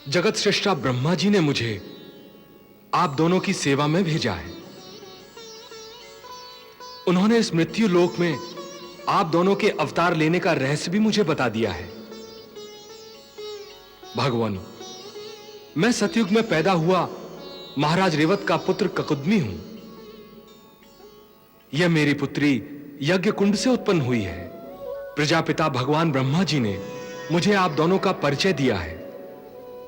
जगत श्रेष्ठा ब्रह्मा जी ने मुझे आप दोनों की सेवा में भेजा है। उन्होंने इस मृत्यु लोक में आप दोनों के अवतार लेने का रहस्य भी मुझे बता दिया है। भगवान, मैं सतयुग में पैदा हुआ महाराज रेवत का पुत्र ककुदमी हूं। यह मेरी पुत्री यज्ञ कुंड से उत्पन्न हुई है। प्रजापिता भगवान ब्रह्मा जी ने मुझे आप दोनों का परिचय दिया है।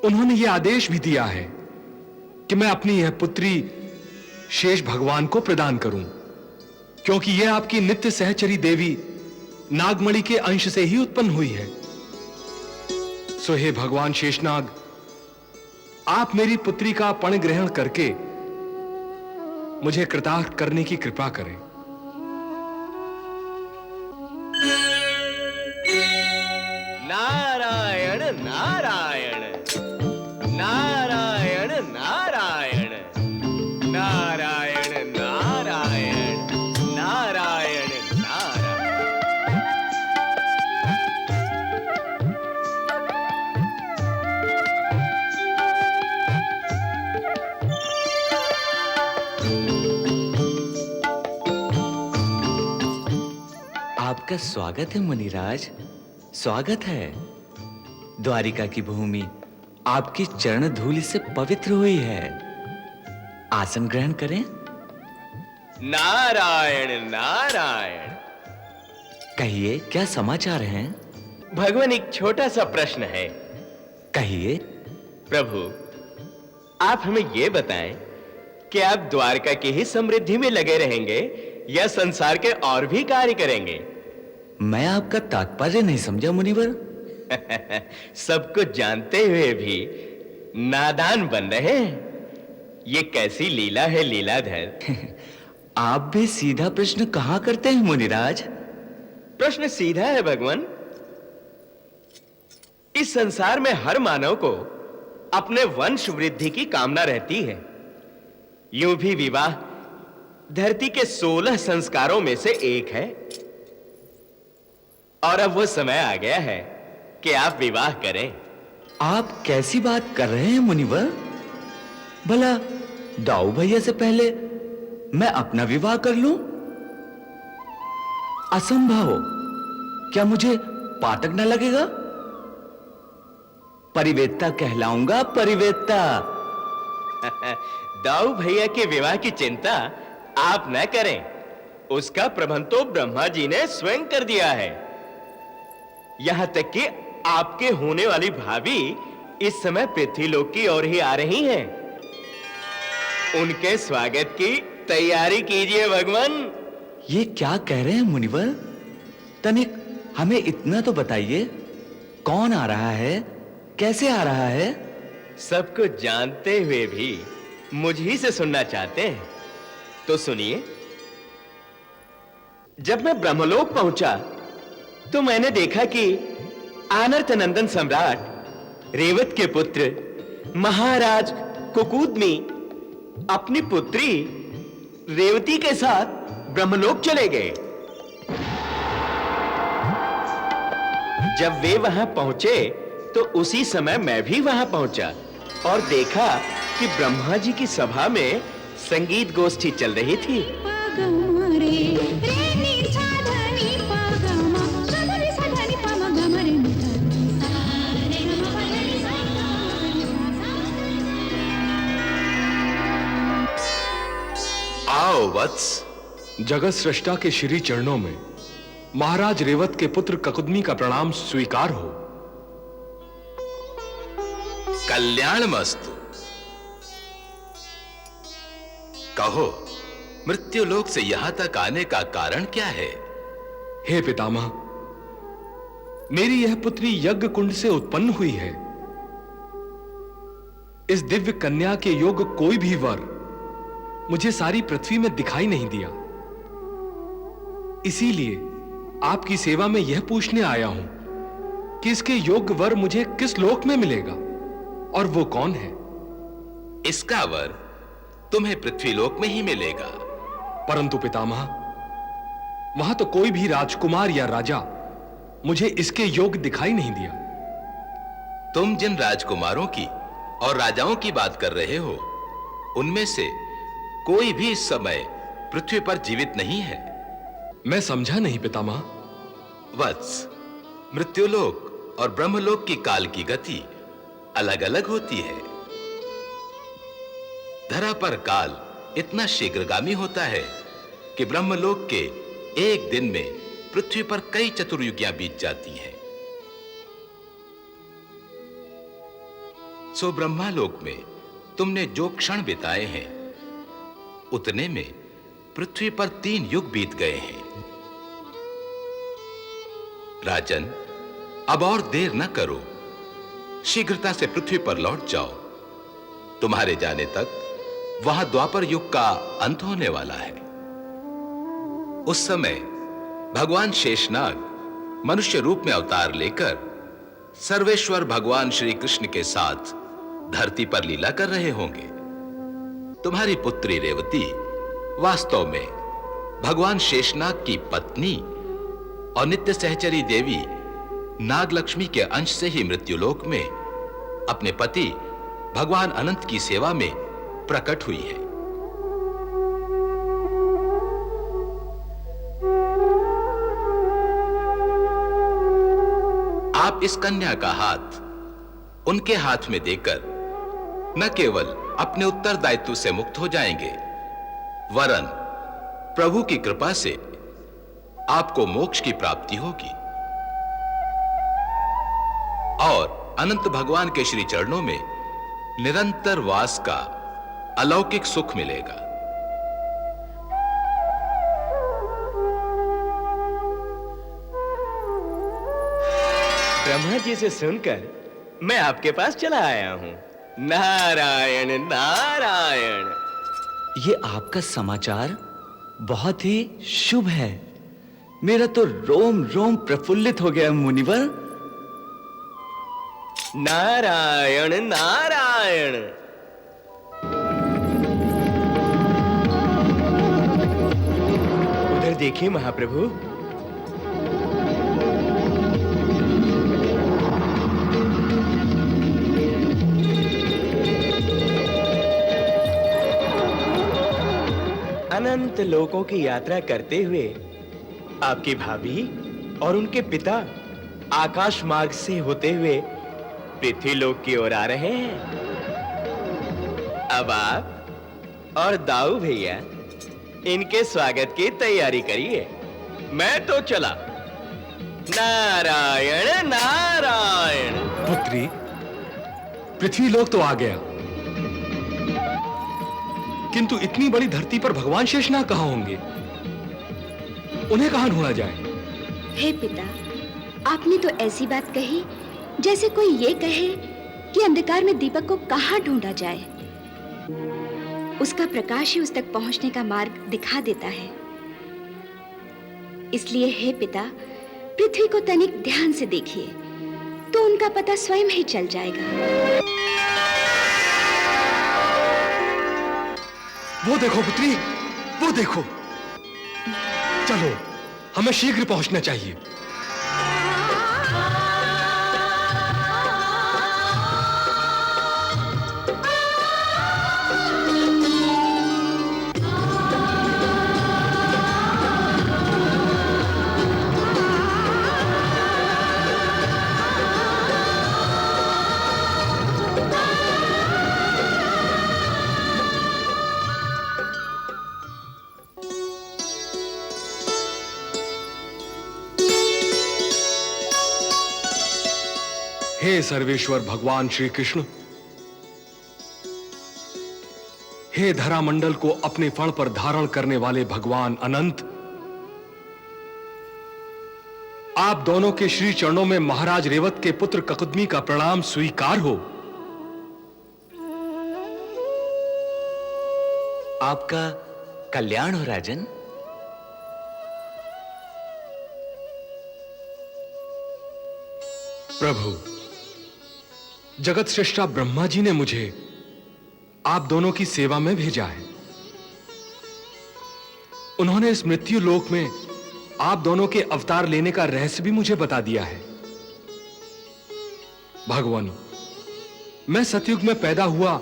उन्होंने यह आदेश भी दिया है कि मैं अपनी यह पुत्री शेष भगवान को प्रदान करूं, क्योंकि यह आपकी नित्य सहचरी देवी नागमणि के अंश से ही उत्पन्न हुई है। सो हे भगवान शेषनाग, आप मेरी पुत्री का पण ग्रहण करके मुझे कृतार्थ करने की कृपा करें। नारायण नारायण नारायण नारायण नारायण नारायण नारायण नारायण। आपका स्वागत है मुनिराज, स्वागत है। द्वारिका की भूमि आपकी चरण धूलि से पवित्र हुई है। आसन ग्रहण करें। नारायण नारायण। कहिए, क्या समाचार हैं? भगवान, एक छोटा सा प्रश्न है। कहिए। प्रभु, आप हमें यह बताएं कि आप द्वारका की ही समृद्धि में लगे रहेंगे या संसार के और भी कार्य करेंगे? मैं आपका तात्पर्य नहीं समझा मुनिवर। सब कुछ जानते हुए भी नादान बन रहे हैं। ये कैसी लीला है लीलाधर। आप भी सीधा प्रश्न कहां करते हैं मुनिराज? प्रश्न सीधा है भगवान। इस संसार में हर मानव को अपने वंश वृद्धि की कामना रहती है। यूं भी विवाह धरती के 16 संस्कारों में से एक है, और अब वो समय आ गया है कि आप विवाह करें। आप कैसी बात कर रहे हैं मुनिवर? भला दाऊ भैया से पहले मैं अपना विवाह कर लूं? असंभव। क्या मुझे पातक न लगेगा? परिवेत्ता कहलाऊंगा, परिवेत्ता। दाऊ भैया के विवाह की चिंता आप न करें। उसका प्रबंध तो ब्रह्मा जी ने स्वयं कर दिया है। यहां तक कि आपके होने वाली भाभी इस समय पृथ्वीलोक की ओर ही आ रही हैं। उनके स्वागत की तैयारी कीजिए भगवान। ये क्या कह रहे हैं मुनिवर? तनिक हमें इतना तो बताइए, कौन आ रहा है, कैसे आ रहा है? सब कुछ जानते हुए भी मुझ ही से सुनना चाहते हैं, तो सुनिए। जब मैं ब्रह्मलोक पहुंचा तो मैंने देखा कि आनर्त नंदन सम्राट रेवत के पुत्र महाराज कुकुदमी अपनी पुत्री रेवती के साथ ब्रह्मलोक चले गए। जब वे वहां पहुंचे तो उसी समय मैं भी वहां पहुंचा और देखा कि ब्रह्मा जी की सभा में संगीत गोष्ठी चल रही थी। आओ वत्स, जगत सृष्टा के श्री चरणों में महाराज रेवत के पुत्र ककुदमी का प्रणाम स्वीकार हो। कल्याणमस्तु। कहो, मृत्युलोक से यहां तक आने का कारण क्या है? हे पितामह, मेरी यह पुत्री यज्ञ कुंड से उत्पन्न हुई है। इस दिव्य कन्या के योग्य कोई भी वर मुझे सारी पृथ्वी में दिखाई नहीं दिया। इसीलिए आपकी सेवा में यह पूछने आया हूं कि इसके योग्य वर मुझे किस लोक में मिलेगा और वो कौन है? इसका वर तुम्हें पृथ्वीलोक में ही मिलेगा। परंतु पितामह, वहां तो कोई भी राजकुमार या राजा मुझे इसके योग्य दिखाई नहीं दिया। तुम जिन राजकुमारों की और राजाओं की बात कर रहे हो, उनमें से कोई भी इस समय पृथ्वी पर जीवित नहीं है। मैं समझा नहीं पितामह। वत्स, मृत्युलोक और ब्रह्मलोक की काल की गति अलग अलग होती है। धरा पर काल इतना शीघ्रगामी होता है कि ब्रह्मलोक के एक दिन में पृथ्वी पर कई चतुर्युगियां बीत जाती हैं। सो ब्रह्मालोक में तुमने जो क्षण बिताए हैं, उतने में पृथ्वी पर 3 युग बीत गए हैं। राजन, अब और देर न करो, शीघ्रता से पृथ्वी पर लौट जाओ। तुम्हारे जाने तक वहां द्वापर युग का अंत होने वाला है। उस समय भगवान शेषनाग मनुष्य रूप में अवतार लेकर सर्वेश्वर भगवान श्री कृष्ण के साथ धरती पर लीला कर रहे होंगे। तुम्हारी पुत्री रेवती वास्तव में भगवान शेषनाग की पत्नी और नित्य सहचरी देवी नागलक्ष्मी के अंश से ही मृत्युलोक में अपने पति भगवान अनंत की सेवा में प्रकट हुई है। आप इस कन्या का हाथ उनके हाथ में देकर न केवल अपने उत्तरदायित्व से मुक्त हो जाएंगे, वरन प्रभु की कृपा से आपको मोक्ष की प्राप्ति होगी और अनंत भगवान के श्री चरणों में निरंतर वास का अलौकिक सुख मिलेगा। ब्रह्मा जी से सुनकर मैं आपके पास चला आया हूं। नारायण नारायण। ये आपका समाचार बहुत ही शुभ है। मेरा तो रोम रोम प्रफुल्लित हो गया मुनिवर। नारायण नारायण। उधर देखिए महाप्रभु। अनंत लोकों की यात्रा करते हुए आपकी भाभी और उनके पिता आकाश मार्ग से होते हुए पृथ्वी लोक की ओर आ रहे हैं। अब आप और दाऊ भैया इनके स्वागत की तैयारी करिए। मैं तो चला। नारायण नारायण। पुत्री, पृथ्वी लोक तो आ गया, किंतु इतनी बड़ी धरती पर भगवान शेषनाग कहां होंगे? उन्हें कहां ढूंढा जाए? हे पिता, आपने तो ऐसी बात कही जैसे कोई ये कहे कि अंधकार में दीपक को कहां ढूंढा जाए। उसका प्रकाश ही उस तक पहुंचने का मार्ग दिखा देता है। इसलिए हे पिता, पृथ्वी को तनिक ध्यान से देखिए तो उनका पता स्वयं ही चल जाएगा। वो देखो पुत्री, वो देखो। चलो, हमें शीघ्र पहुंचना चाहिए। हे सर्वेश्वर भगवान श्री कृष्ण, हे धरा मंडल को अपने फण पर धारण करने वाले भगवान अनंत, आप दोनों के श्री चरणों में महाराज रेवत के पुत्र ककुदमी का प्रणाम स्वीकार हो। आपका कल्याण हो राजन। प्रभु, जगत श्रेष्ठा ब्रह्मा जी ने मुझे आप दोनों की सेवा में भेजा है। उन्होंने इस मृत्यु लोक में आप दोनों के अवतार लेने का रहस्य भी मुझे बता दिया है। भगवान, मैं सतयुग में पैदा हुआ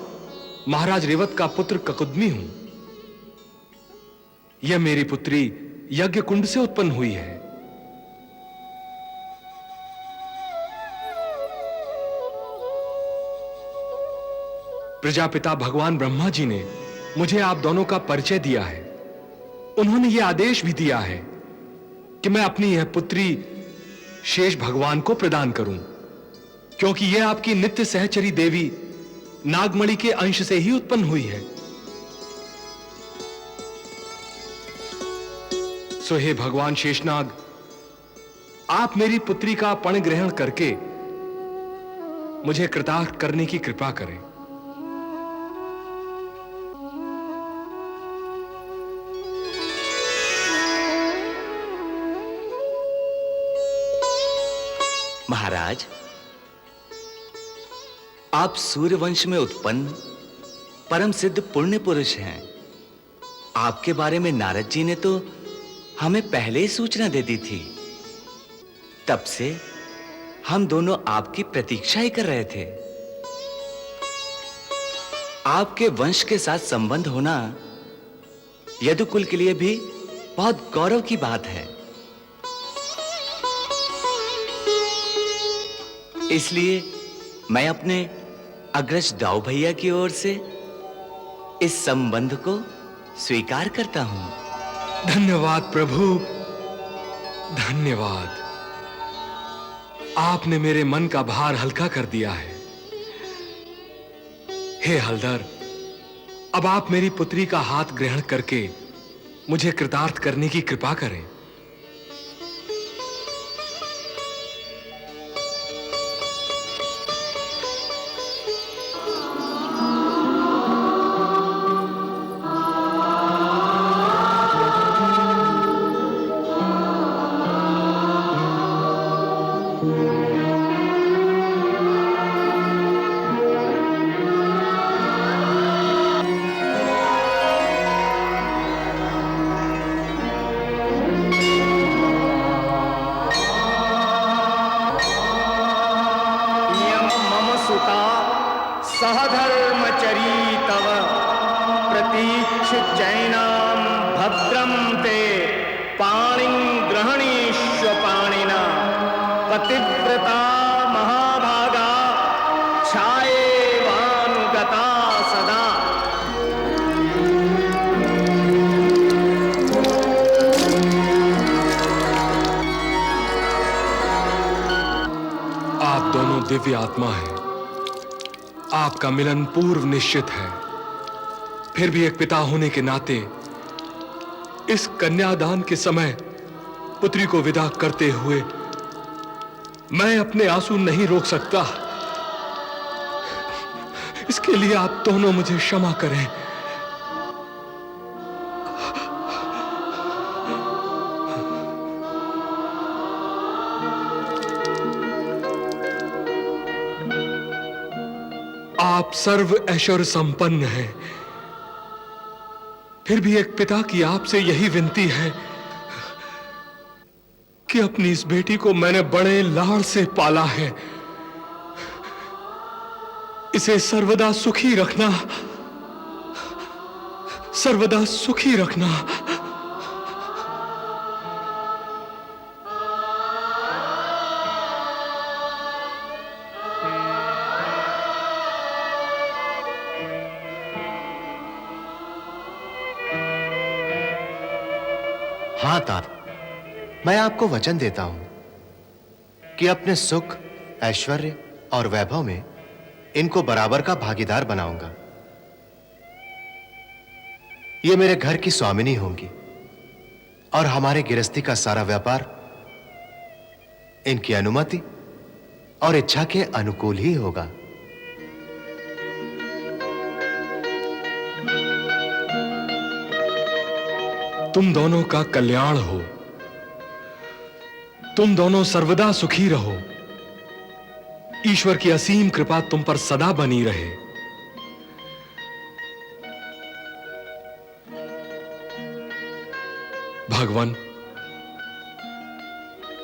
महाराज रेवत का पुत्र ककुदमी हूं। यह मेरी पुत्री यज्ञ कुंड से उत्पन्न हुई है। प्रजापिता भगवान ब्रह्मा जी ने मुझे आप दोनों का परिचय दिया है। उन्होंने यह आदेश भी दिया है कि मैं अपनी यह पुत्री शेष भगवान को प्रदान करूं, क्योंकि यह आपकी नित्य सहचरी देवी नागमणि के अंश से ही उत्पन्न हुई है। सो हे भगवान शेषनाग, आप मेरी पुत्री का पण ग्रहण करके मुझे कृतार्थ करने की कृपा करें। महाराज, आप सूर्यवंश में उत्पन्न परम सिद्ध पुण्य पुरुष हैं। आपके बारे में नारद जी ने तो हमें पहले ही सूचना दे दी थी। तब से हम दोनों आपकी प्रतीक्षा ही कर रहे थे। आपके वंश के साथ संबंध होना यदुकुल के लिए भी बहुत गौरव की बात है। इसलिए मैं अपने अग्रज दाऊ भैया की ओर से इस संबंध को स्वीकार करता हूं। धन्यवाद प्रभु, धन्यवाद। आपने मेरे मन का भार हल्का कर दिया है। हे हलधर, अब आप मेरी पुत्री का हाथ ग्रहण करके मुझे कृतार्थ करने की कृपा करें। सहधर्मचरी तव प्रतीक्ष जैनाम भद्रम ते पाणिं ग्रहणीष्व पाणिना पतिव्रता महाभागा छायेवानुगता सदा। आप दोनों दिव्य आत्मा हैं। आपका मिलन पूर्व निश्चित है। फिर भी एक पिता होने के नाते इस कन्यादान के समय पुत्री को विदा करते हुए मैं अपने आंसू नहीं रोक सकता। इसके लिए आप दोनों मुझे क्षमा करें। आप सर्व ऐश्वर्य संपन्न हैं। फिर भी एक पिता की आपसे यही विनती है कि अपनी इस बेटी को मैंने बड़े लाड़ से पाला है, इसे सर्वदा सुखी रखना, सर्वदा सुखी रखना। हाँ तात, मैं आपको वचन देता हूं कि अपने सुख, ऐश्वर्य और वैभव में इनको बराबर का भागीदार बनाऊंगा। ये मेरे घर की स्वामिनी होंगी और हमारे गृहस्थी का सारा व्यापार इनकी अनुमति और इच्छा के अनुकूल ही होगा। तुम दोनों का कल्याण हो। तुम दोनों सर्वदा सुखी रहो। ईश्वर की असीम कृपा तुम पर सदा बनी रहे। भगवान,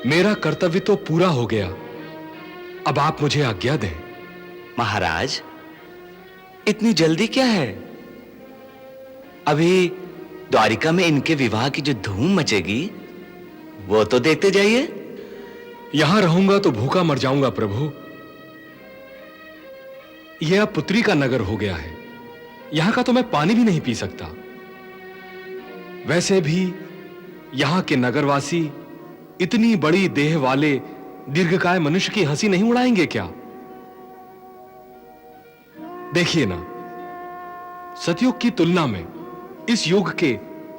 मेरा कर्तव्य तो पूरा हो गया। अब आप मुझे आज्ञा दें। महाराज, इतनी जल्दी क्या है? अभी द्वारिका में इनके विवाह की जो धूम मचेगी वो तो देखते जाइए। यहां रहूंगा तो भूखा मर जाऊंगा प्रभु। यह अब पुत्री का नगर हो गया है, यहां का तो मैं पानी भी नहीं पी सकता। वैसे भी यहां के नगरवासी इतनी बड़ी देह वाले दीर्घकाय मनुष्य की हंसी नहीं उड़ाएंगे क्या? देखिए ना, सतयुग की तुलना में इस युग के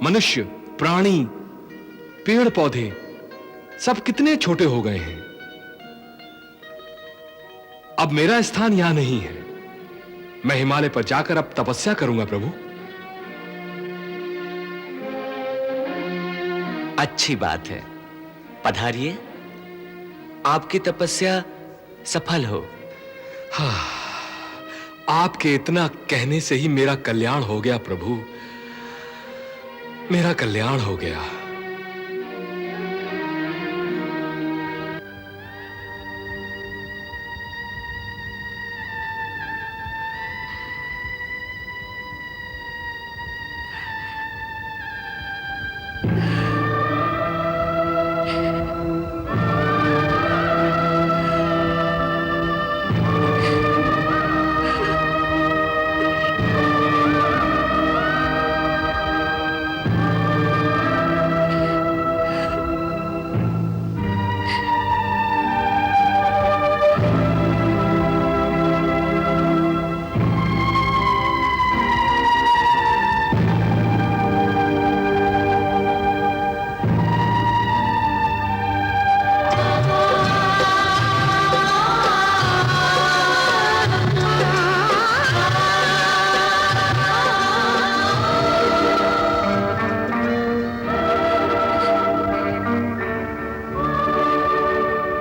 मनुष्य, प्राणी, पेड़ पौधे सब कितने छोटे हो गए हैं। अब मेरा स्थान यहां नहीं है। मैं हिमालय पर जाकर अब तपस्या करूंगा प्रभु। अच्छी बात है, पधारिए, आपकी तपस्या सफल हो। आपके इतना कहने से ही मेरा कल्याण हो गया प्रभु, मेरा कल्याण हो गया।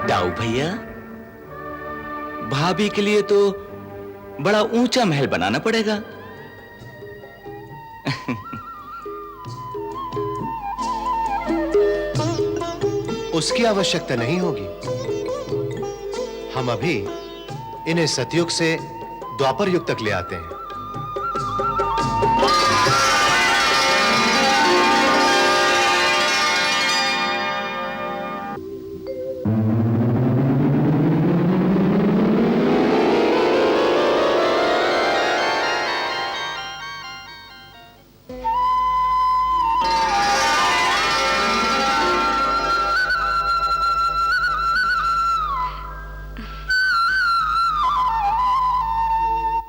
दाऊ भैया, भाभी के लिए तो बड़ा ऊंचा महल बनाना पड़ेगा। उसकी आवश्यकता नहीं होगी। हम अभी इन्हें सतयुग से द्वापर युग तक ले आते हैं।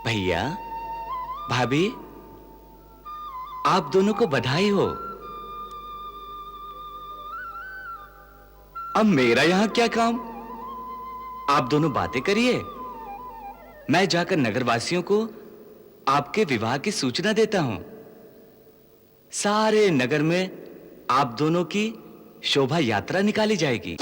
भैया, भाभी, आप दोनों को बधाई हो। अब मेरा यहां क्या काम? आप दोनों बातें करिए, मैं जाकर नगरवासियों को आपके विवाह की सूचना देता हूं। सारे नगर में आप दोनों की शोभा यात्रा निकाली जाएगी।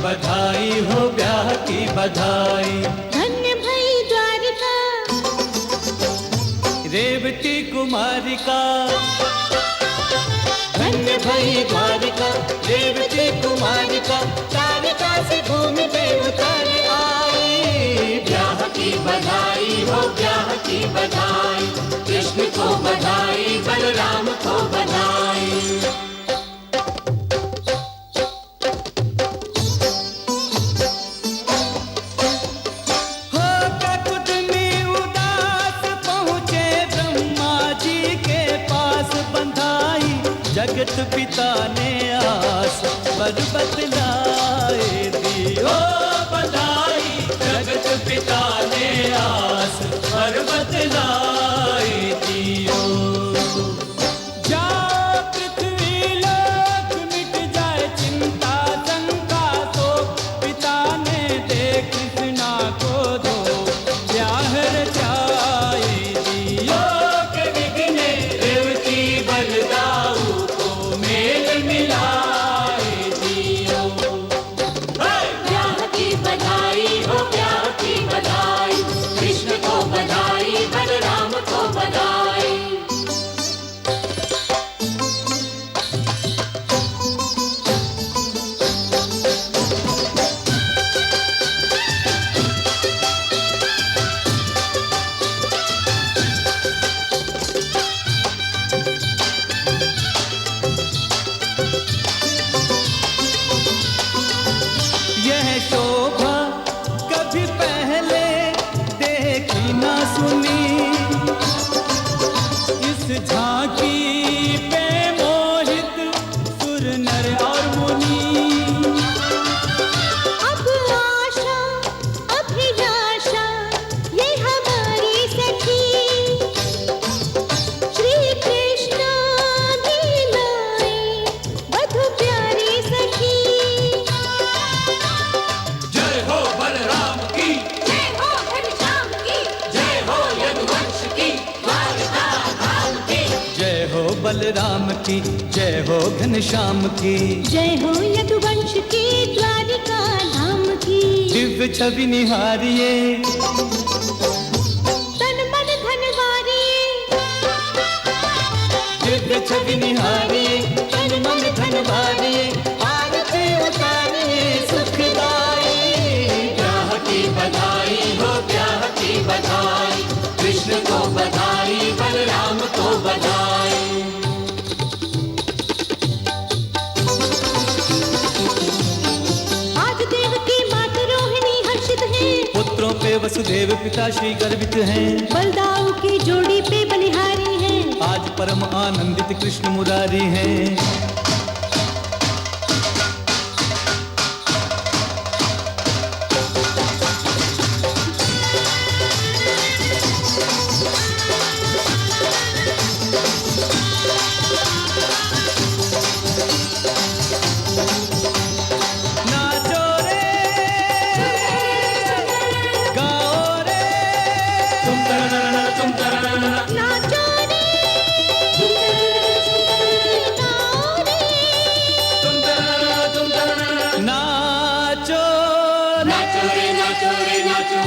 बधाई हो, ब्याह की बधाई। धन्य भई द्वारिका, रेवती कुमारिका। धन्य भई द्वारिका, रेवती कुमारिका। तारिका से भूमि पे उतर आई। ब्याह की बधाई हो, ब्याह की बधाई। कृष्ण को बधाई, बलराम को बधाई। जगत पिता ने आस पर बतलाए दी। ओ बधाई, जगत पिता ने आस पर बतलाए दियो। जा पृथ्वी लोक मिट जाए घनश्याम की, जय हो यदुवंश की द्वारिका धाम की। दिव्य छवि निहारिए, तन मन धन वारिए, दिव्य छवि निहारिए, तन मन धन वारिए, आरती उतारिए सुखदाई। ब्याह की बधाई हो, ब्याह की बधाई, कृष्ण को बधाई, बलराम को बधाई। आज देवकी माता रोहिणी हर्षित है, पुत्रों पे वसुदेव पिता श्री गर्वित हैं। बलदाऊ की जोड़ी पे बलिहारी है, आज परम आनंदित कृष्ण मुरारी हैं। नाचो रे, गाओ रे, तुम तरनना, तुम तरनना, नाचो रे, गाओ रे, तुम तरनना, तुम तरनना। नाचो नाचो रे, नाचो रे, नाचो।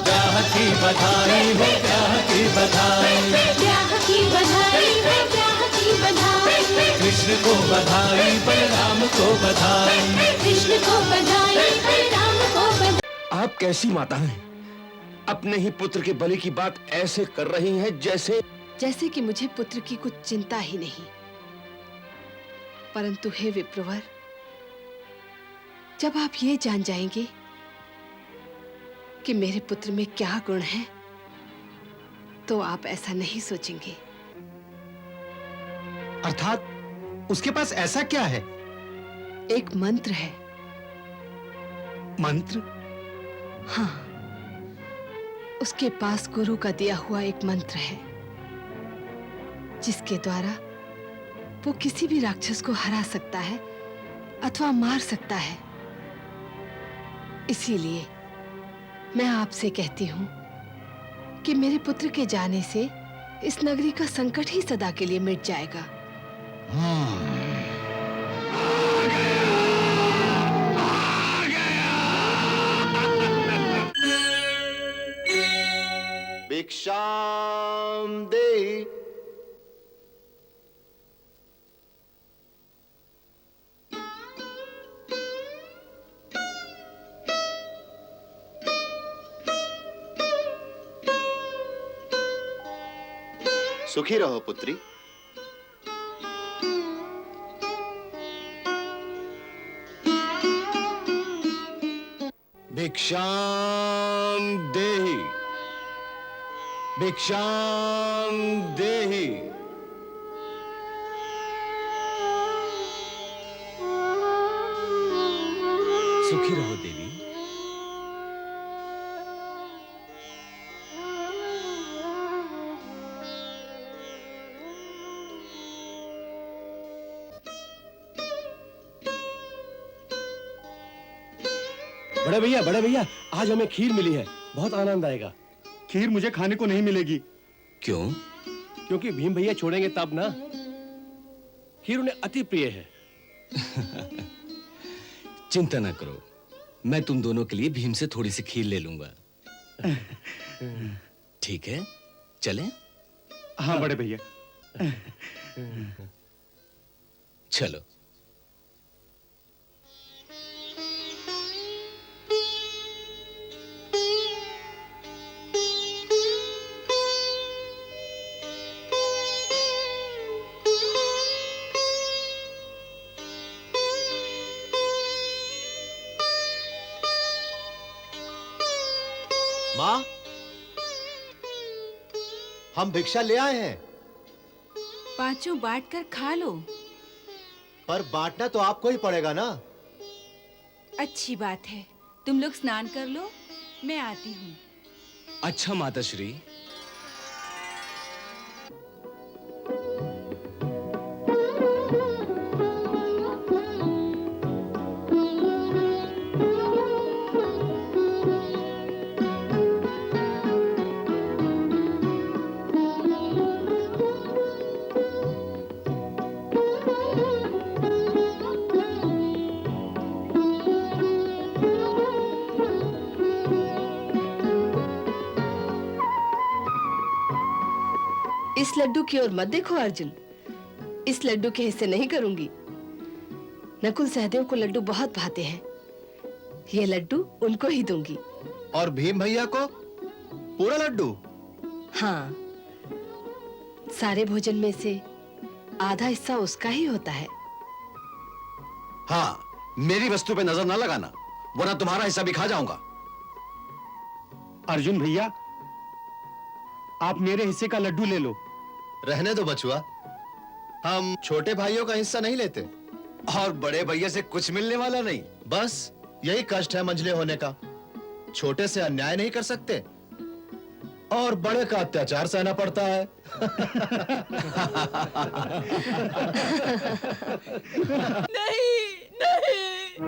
ब्याह की बधाई हो, ब्याह की बधाई, ब्याह की बधाई है, ब्याह की बधाई, कृष्ण को बधाई, बलराम को बधाई। कृष्ण को बधाई, बलराम को बधाई। आप कैसी माता हैं? अपने ही पुत्र के बलि की बात ऐसे कर रही हैं जैसे कि मुझे पुत्र की कुछ चिंता ही नहीं। परंतु हे विप्रवर, जब आप ये जान जाएंगे कि मेरे पुत्र में क्या गुण है, तो आप ऐसा नहीं सोचेंगे। अर्थात उसके पास ऐसा क्या है? एक मंत्र है। मंत्र? हाँ, उसके पास गुरु का दिया हुआ एक मंत्र है, जिसके द्वारा वो किसी भी राक्षस को हरा सकता है अथवा मार सकता है। इसीलिए मैं आपसे कहती हूं कि मेरे पुत्र के जाने से इस नगरी का संकट ही सदा के लिए मिट जाएगा। भिक्षाम देहि। सुखी रहो पुत्री। भिक्षाम देहि, भिक्षाम देहि। सुखी रहो देवी। बड़े भैया, आज हमें खीर मिली है, बहुत आनंद आएगा। खीर मुझे खाने को नहीं मिलेगी। क्यों? क्योंकि भीम भैया छोड़ेंगे तब ना। खीर उन्हें अति प्रिय है। चिंता न करो, मैं तुम दोनों के लिए भीम से थोड़ी सी खीर ले लूंगा। ठीक है, चलें? हाँ बड़े भैया। चलो। हम भिक्षा ले आए हैं। पांचों बांट कर खा लो। पर बांटना तो आपको ही पड़ेगा ना। अच्छी बात है, तुम लोग स्नान कर लो, मैं आती हूँ। अच्छा माताश्री। इस लड्डू की ओर मत देखो अर्जुन, इस लड्डू के हिस्से नहीं करूंगी। नकुल सहदेव को लड्डू बहुत भाते हैं, ये लड्डू उनको ही दूंगी। और भीम भैया को पूरा लड्डू? हाँ, सारे भोजन में से आधा हिस्सा उसका ही होता है। हाँ, मेरी वस्तु पे नजर ना लगाना, वरना तुम्हारा हिस्सा भी खा जाऊंगा। अर्जुन भैया, आप मेरे हिस्से का लड्डू ले लो। रहने दो बचुआ, हम छोटे भाइयों का हिस्सा नहीं लेते। और बड़े भैया से कुछ मिलने वाला नहीं। बस यही कष्ट है मंझले होने का। छोटे से अन्याय नहीं कर सकते और बड़े का अत्याचार सहना पड़ता है। नहीं नहीं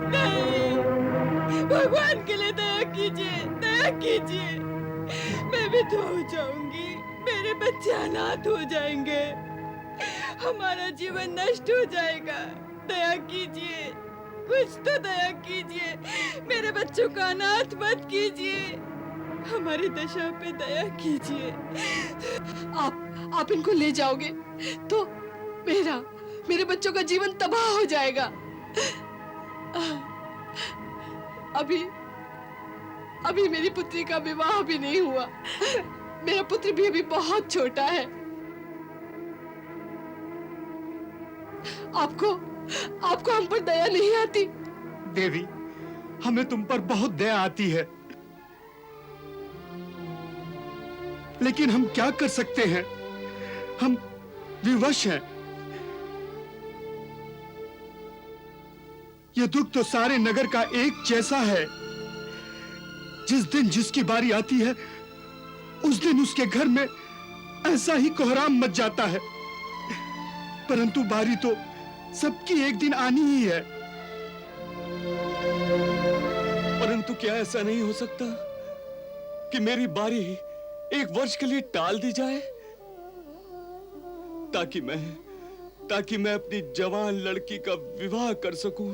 नहीं, भगवान के लिए दया कीजिए, दया कीजिए। मैं भी तो हो जाऊंगी, मेरे बच्चे अनाथ हो जाएंगे, हमारा जीवन नष्ट हो जाएगा। दया कीजिए, कुछ तो दया कीजिए, मेरे बच्चों का अनाथ मत कीजिए, हमारी दशा पे दया कीजिए। आप इनको ले जाओगे तो मेरे बच्चों का जीवन तबाह हो जाएगा। अभी मेरी पुत्री का विवाह भी नहीं हुआ, मेरा पुत्र भी अभी बहुत छोटा है। आपको हम पर दया नहीं आती? देवी, हमें तुम पर बहुत दया आती है, लेकिन हम क्या कर सकते हैं, हम विवश हैं। यह दुख तो सारे नगर का एक जैसा है। जिस दिन जिसकी बारी आती है, उस दिन उसके घर में ऐसा ही कोहराम मच जाता है। परंतु बारी तो सबकी एक दिन आनी ही है। परंतु क्या ऐसा नहीं हो सकता कि मेरी बारी 1 वर्ष के लिए टाल दी जाए, ताकि मैं अपनी जवान लड़की का विवाह कर सकूं।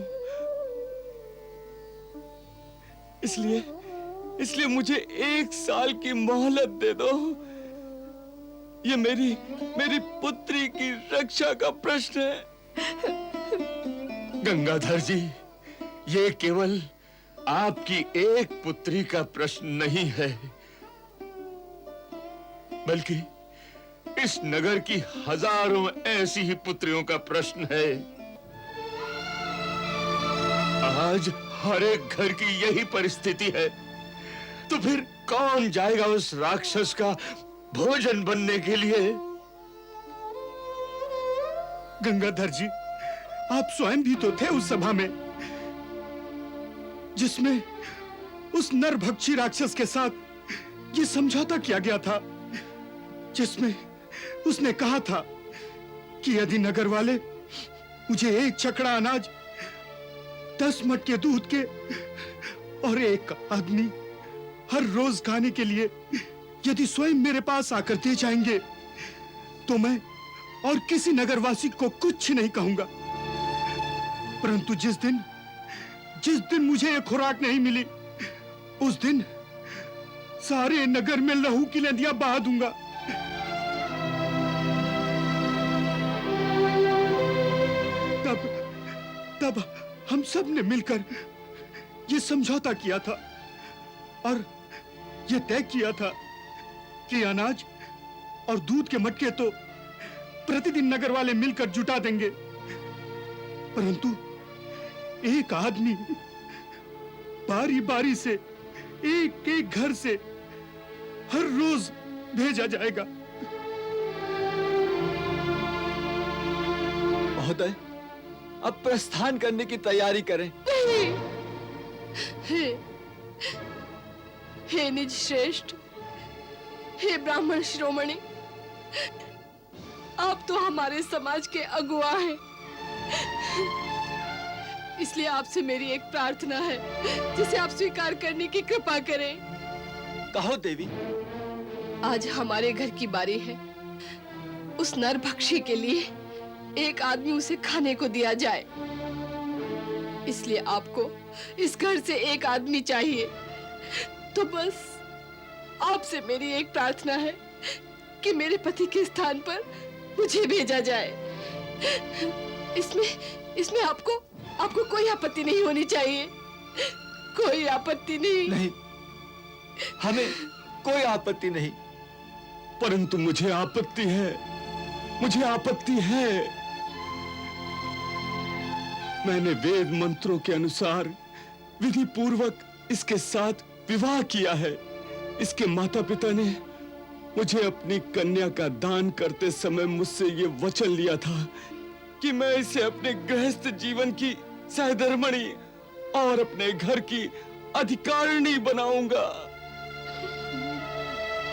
इसलिए मुझे 1 साल की मोहलत दे दो। ये मेरी पुत्री की रक्षा का प्रश्न है। गंगाधर जी, ये केवल आपकी एक पुत्री का प्रश्न नहीं है, बल्कि इस नगर की हजारों ऐसी ही पुत्रियों का प्रश्न है। आज हर एक घर की यही परिस्थिति है, तो फिर कौन जाएगा उस राक्षस का भोजन बनने के लिए? गंगाधर जी, आप स्वयं भी तो थे उस सभा में, जिसमें उस नरभक्षी राक्षस के साथ ये समझौता किया गया था, जिसमें उसने कहा था कि यदि नगर वाले मुझे 1 छकड़ा अनाज, 10 मटके दूध के और 1 अग्नि हर रोज खाने के लिए यदि स्वयं मेरे पास आकर दे जाएंगे, तो मैं और किसी नगरवासी को कुछ नहीं कहूंगा। परंतु जिस दिन मुझे ये खुराक नहीं मिली, उस दिन सारे नगर में लहू की नदियां बहा दूंगा। तब हम सब ने मिलकर ये समझौता किया था और ये तय किया था कि अनाज और दूध के मटके तो प्रतिदिन नगर वाले मिलकर जुटा देंगे, परंतु एक आदमी बारी बारी से एक एक घर से हर रोज भेजा जाएगा। महोदय, अब प्रस्थान करने की तैयारी करें। हे निज श्रेष्ठ, हे ब्राह्मण शिरोमणि, आप तो हमारे समाज के अगुआ हैं। इसलिए आपसे मेरी एक प्रार्थना है जिसे आप स्वीकार करने की कृपा करें। कहो देवी। आज हमारे घर की बारी है। उस नरभक्षी के लिए एक आदमी उसे खाने को दिया जाए। इसलिए आपको इस घर से एक आदमी चाहिए। तो बस आपसे मेरी एक प्रार्थना है कि मेरे पति के स्थान पर मुझे भेजा जाए। इसमें आपको कोई आपत्ति नहीं होनी चाहिए। कोई आपत्ति नहीं। नहीं, हमें कोई आपत्ति नहीं। परंतु मुझे आपत्ति है, मुझे आपत्ति है। मैंने वेद मंत्रों के अनुसार विधि पूर्वक इसके साथ विवाह किया है। इसके माता पिता ने मुझे अपनी कन्या का दान करते समय मुझसे ये वचन लिया था कि मैं इसे अपने गृहस्थ जीवन की सहधर्मणी और अपने घर की अधिकारिणी बनाऊंगा।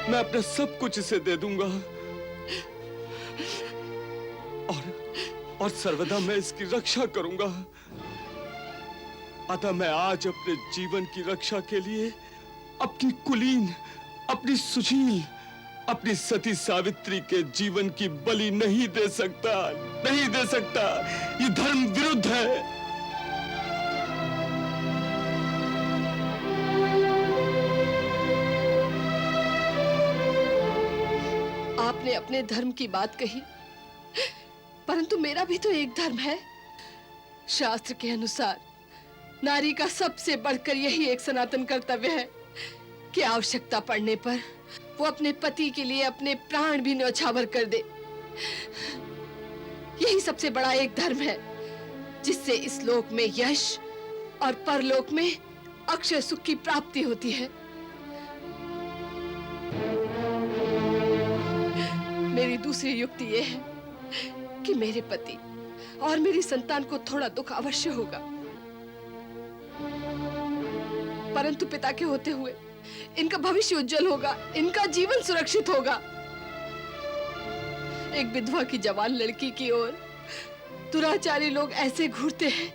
मैं अपना सब कुछ इसे दे दूंगा और सर्वदा मैं इसकी रक्षा करूंगा। अतः मैं आज अपने जीवन की रक्षा के लिए अपनी कुलीन, अपनी सुशील, अपनी सती सावित्री के जीवन की बलि नहीं दे सकता, नहीं दे सकता। ये धर्म विरुद्ध है। आपने अपने धर्म की बात कही, परंतु मेरा भी तो एक धर्म है। शास्त्र के अनुसार नारी का सबसे बढ़कर यही एक सनातन कर्तव्य है कि आवश्यकता पड़ने पर वो अपने पति के लिए अपने प्राण भी न्यौछावर कर दे। यही सबसे बड़ा एक धर्म है जिससे इस लोक में यश और परलोक में अक्षय सुख की प्राप्ति होती है। मेरी दूसरी युक्ति यह है कि मेरे पति और मेरी संतान को थोड़ा दुख अवश्य होगा, परंतु पिता के होते हुए इनका भविष्य उज्जवल होगा, इनका जीवन सुरक्षित होगा। एक विधवा की जवान लड़की की ओर दुराचारी लोग ऐसे घूरते हैं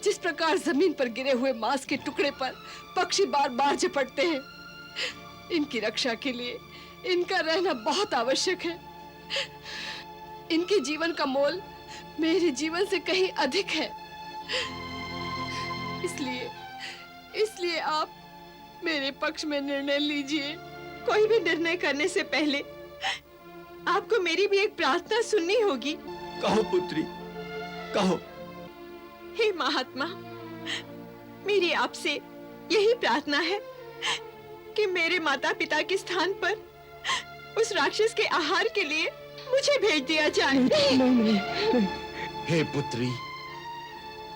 जिस प्रकार जमीन पर गिरे हुए मांस के टुकड़े पर पक्षी बार बार झपटते हैं। इनकी रक्षा के लिए इनका रहना बहुत आवश्यक है। इनके जीवन का मोल मेरे जीवन से कहीं अधिक है। इसलिए आप मेरे पक्ष में निर्णय लीजिए। कोई भी निर्णय करने से पहले आपको मेरी भी एक प्रार्थना सुननी होगी। कहो पुत्री, कहो। हे महात्मा, मेरी आपसे यही प्रार्थना है कि मेरे माता पिता के स्थान पर उस राक्षस के आहार के लिए मुझे भेज दिया जाए। नहीं। हे पुत्री,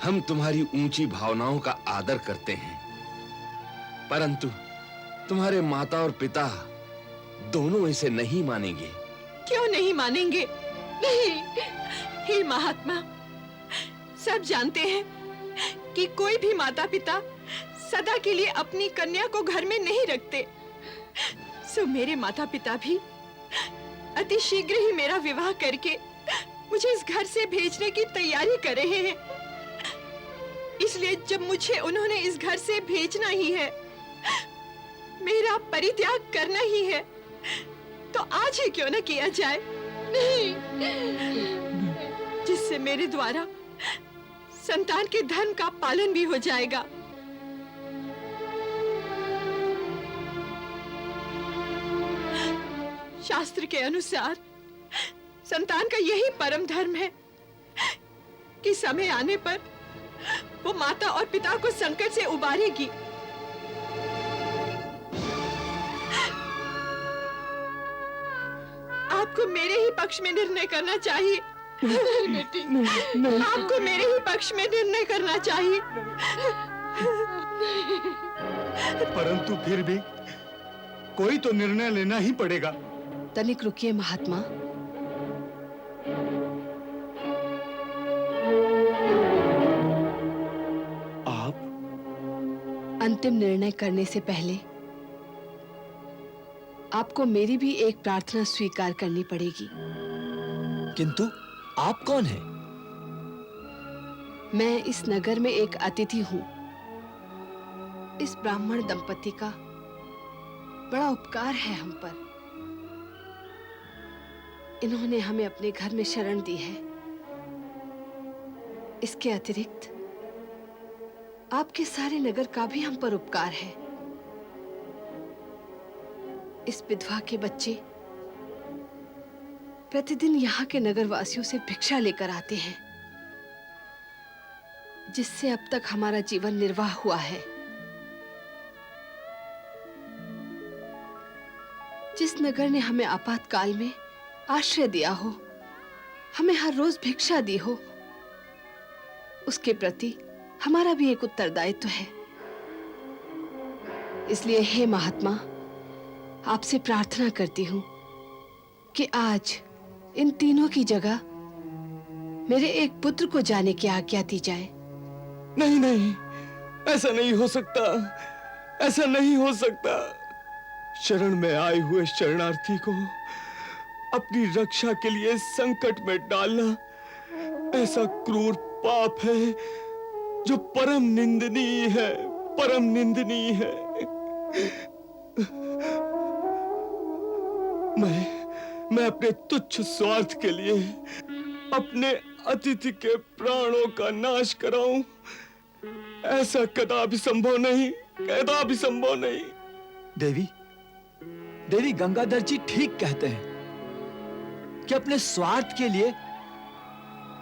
हम तुम्हारी ऊंची भावनाओं का आदर करते हैं, परंतु तुम्हारे माता और पिता दोनों इसे नहीं मानेंगे। क्यों नहीं मानेंगे? नहीं, हे महात्मा, सब जानते हैं कि कोई भी माता पिता सदा के लिए अपनी कन्या को घर में नहीं रखते। सो मेरे माता पिता भी अति शीघ्र ही मेरा विवाह करके मुझे इस घर से भेजने की तैयारी कर रहे हैं। इसलिए जब मुझे उन्होंने इस घर से भेजना ही है, मेरा परित्याग करना ही है, तो आज ही क्यों न किया जाए। नहीं, जिससे मेरे द्वारा संतान के धर्म का पालन भी हो जाएगा। शास्त्र के अनुसार संतान का यही परम धर्म है कि समय आने पर वो माता और पिता को संकट से उबारेगी। आपको मेरे ही पक्ष में निर्णय करना चाहिए। बेटी, आपको मेरे ही पक्ष में निर्णय करना चाहिए। परंतु फिर भी कोई तो निर्णय लेना ही पड़ेगा। तनिक रुकिए महात्मा। अंतिम निर्णय करने से पहले आपको मेरी भी एक प्रार्थना स्वीकार करनी पड़ेगी। किंतु आप कौन हैं? मैं इस नगर में एक अतिथि हूं। इस ब्राह्मण दंपति का बड़ा उपकार है हम पर। इन्होंने हमें अपने घर में शरण दी है। इसके अतिरिक्त आपके सारे नगर का भी हम पर उपकार है। इस विधवा के बच्चे प्रतिदिन यहाँ के नगर वासियों से भिक्षा लेकर आते हैं, जिससे अब तक हमारा जीवन निर्वाह हुआ है। जिस नगर ने हमें आपातकाल में आश्रय दिया हो, हमें हर रोज भिक्षा दी हो, उसके प्रति हमारा भी एक उत्तरदायित्व है। इसलिए हे महात्मा, आपसे प्रार्थना करती हूं कि आज इन तीनों की जगह मेरे एक पुत्र को जाने की आज्ञा दी जाए। नहीं नहीं, ऐसा नहीं हो सकता, ऐसा नहीं हो सकता। शरण में आए हुए शरणार्थी को अपनी रक्षा के लिए संकट में डालना ऐसा क्रूर पाप है जो परम निंदनीय है, परम निंदनीय है। मैं अपने तुच्छ स्वार्थ के लिए अपने अतिथि के प्राणों का नाश कराऊं, ऐसा कदापि संभव नहीं, कदापि संभव नहीं। देवी गंगाधर जी ठीक कहते हैं कि अपने स्वार्थ के लिए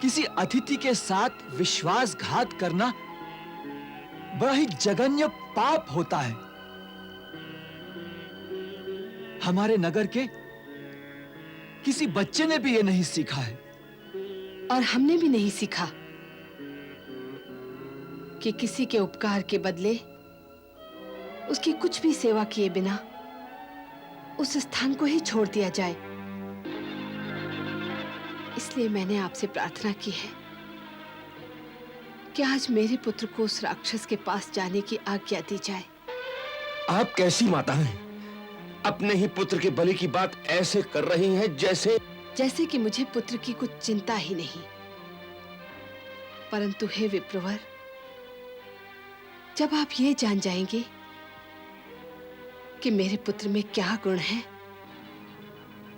किसी अतिथि के साथ विश्वासघात करना बड़ा ही जघन्य पाप होता है। हमारे नगर के किसी बच्चे ने भी ये नहीं सीखा है, और हमने भी नहीं सीखा कि किसी के उपकार के बदले उसकी कुछ भी सेवा किए बिना उस स्थान को ही छोड़ दिया जाए। इसलिए मैंने आपसे प्रार्थना की है कि आज मेरे पुत्र को उस राक्षस के पास जाने की आज्ञा दी जाए। आप कैसी माता हैं? अपने ही पुत्र के बलि की बात ऐसे कर रही हैं जैसे कि मुझे पुत्र की कुछ चिंता ही नहीं। परंतु हे विप्रवर, जब आप ये जान जाएंगे कि मेरे पुत्र में क्या गुण है,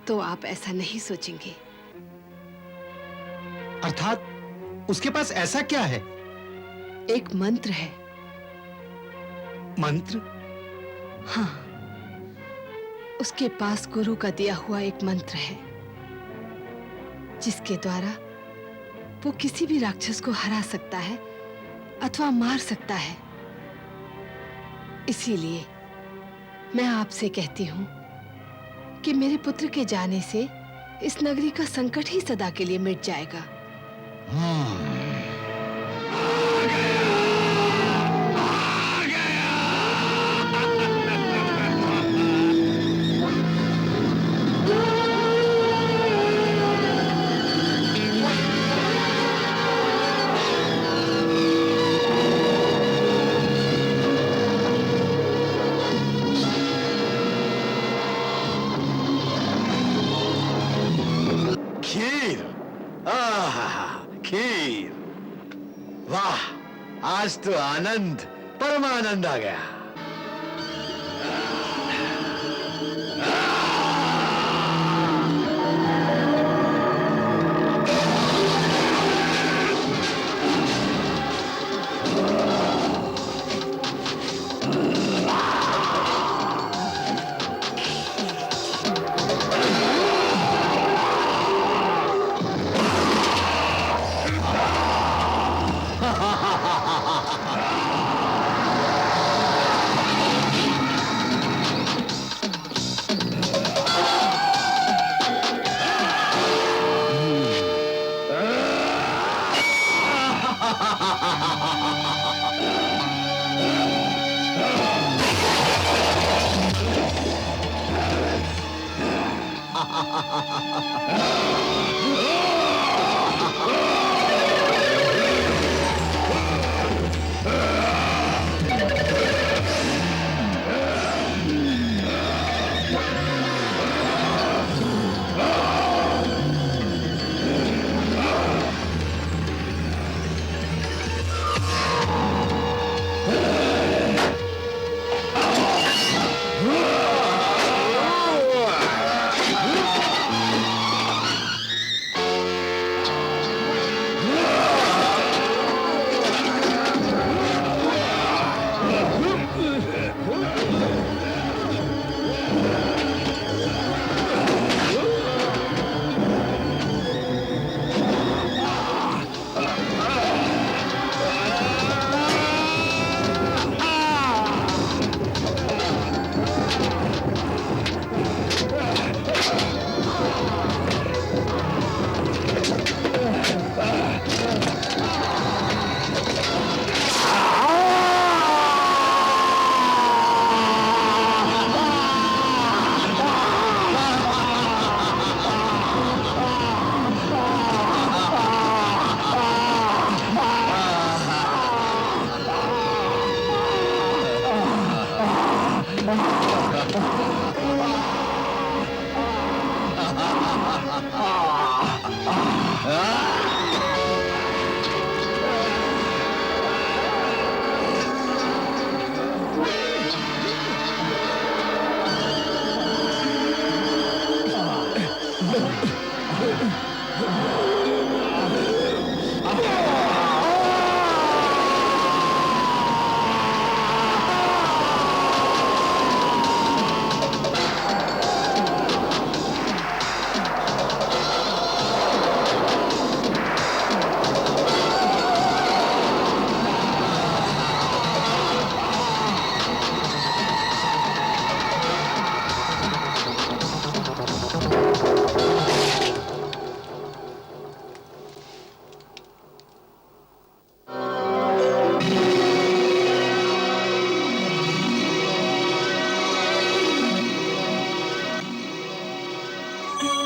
तो आप ऐसा नहीं सोचेंगे। अर्थात उसके पास ऐसा क्या है? एक मंत्र है। मंत्र? हाँ, उसके पास गुरु का दिया हुआ एक मंत्र है, जिसके द्वारा वो किसी भी राक्षस को हरा सकता है अथवा मार सकता है। इसीलिए मैं आपसे कहती हूं कि मेरे पुत्र के जाने से इस नगरी का संकट ही सदा के लिए मिट जाएगा। खीर! वाह, आज तो आनंद, परमानंद आ गया। है।